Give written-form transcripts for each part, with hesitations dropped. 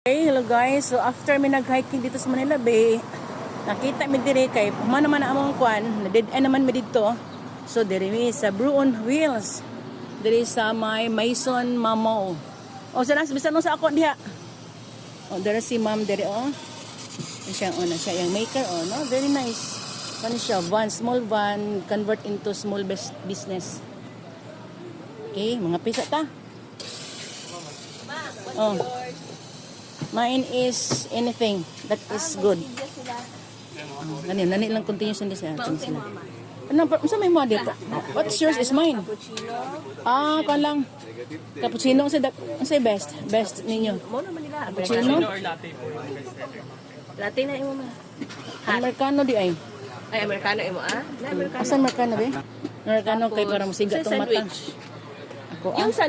Hey, hello guys. So after mi nag-hiking dito sa Manila Bay, nakita mi dire kay humana man among kwan, na dead end naman mi dito. So dire mi sa Brew on Wheels. Dire sa may Maison Mamo. O sana bisan sa ako diha. O dire si ma'am dire oh. Siya siya yung maker no, very nice. Kani siya van, small van convert into small business. Okay, mga pisa ta. Oh. Mine is anything that is good. Nani lang continuous din sa atin sila. Ano sa may model po? What's yours is mine. Kan lang. Cappuccino sa best ninyo. Mo naman nila. Cappuccino or latte po yung best seller. Latte na imo ma. Americano di ay. Ay Amerikano imo Na Amerikano. Asan Americano be? Americano kay para musiga tong mata. Ako Yung sa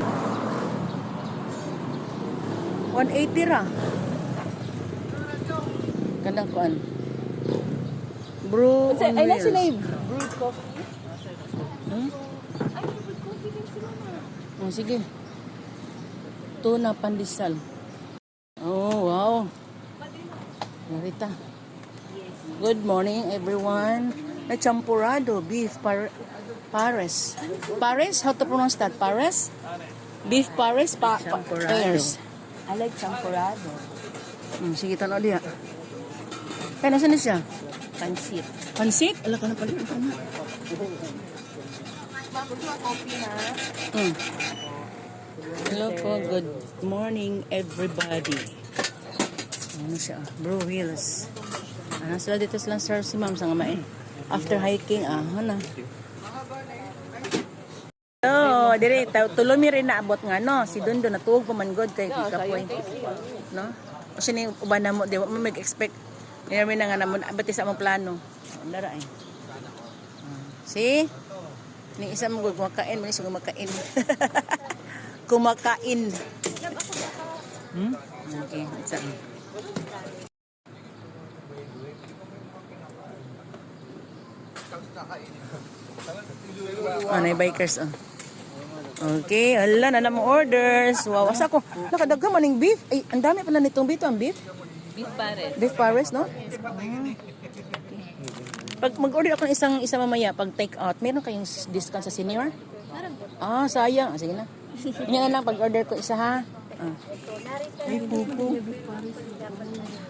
180 ra. Kanang kuan. Brew on ay na Wheels. sila brewed coffee. Hmm? Ay brewed coffee din sila na. Oh, sige. Tuna pandesal. Oh, wow. Narita. Good morning, everyone. Na champurrado beef pares. Pares? How to pronounce that? Pares? Beef pares? Pares. I like champurrado. Sige, tanaw diya. Kaya nasan na siya? Pansit. Pansit? Ala ka na pala. Ito na. Coffee na. Hello po. Good morning, everybody. Ano siya? Brew Wheels. Ano sila dito silang serve si ma'am sa ngamain. After hiking, hana. Oh, dire tuloy mi rin naabot nga no. Si Dondo natuog pa man god kay kapoy. No? Kasi ni uban na mo, di mo mag-expect. Nirami na nga naman, abati sa among plano. Ang lara eh. See? Ni isa mo kumakain, mo ni siya kumakain. Kumakain. Okay, isa. Bikers Okay, hala na namang orders. Wow, asa ko. Nakadaghan man ning beef. Ay, ang dami pala nitong bito ang beef. Beef pares. Beef pares, no? Pag mag-order ako ng isa mamaya, pag take out, meron kayong discount sa senior? Sayang. Sige na. Yan lang pag-order ko isa ha. Ay, pupo.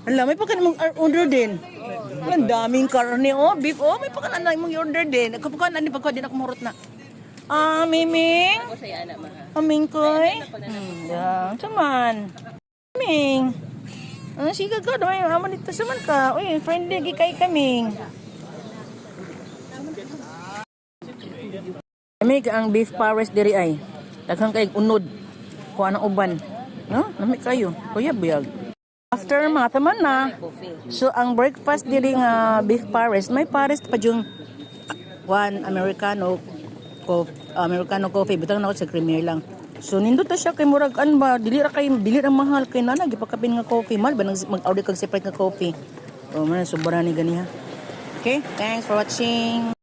Hala, may pagka namang order din. Ang daming karne, beef, may pagka namang order din. Kapag ano, pagka din ako murot na. Miming? Ako sa yana ma. Aming koy? Saman. Miming. Sige ka, doon yung amo dito saman ka. Uy, friendly kay kaming. Amig ang beef pares diri ay. Daghang kay unod. Kuha ng uban. Namig kayo. Kuya biyag. After mga taman na. So ang breakfast diri nga beef pares, may pares pa yung one Americano coffee, bitang na ako sa creamer lang. So nindot ta siya kay muragan ba, dili ra mahal kay nana gipakapin nga coffee, mal ba mag-order kag separate nga coffee. Man sobra ni ganiha. Okay, thanks for watching.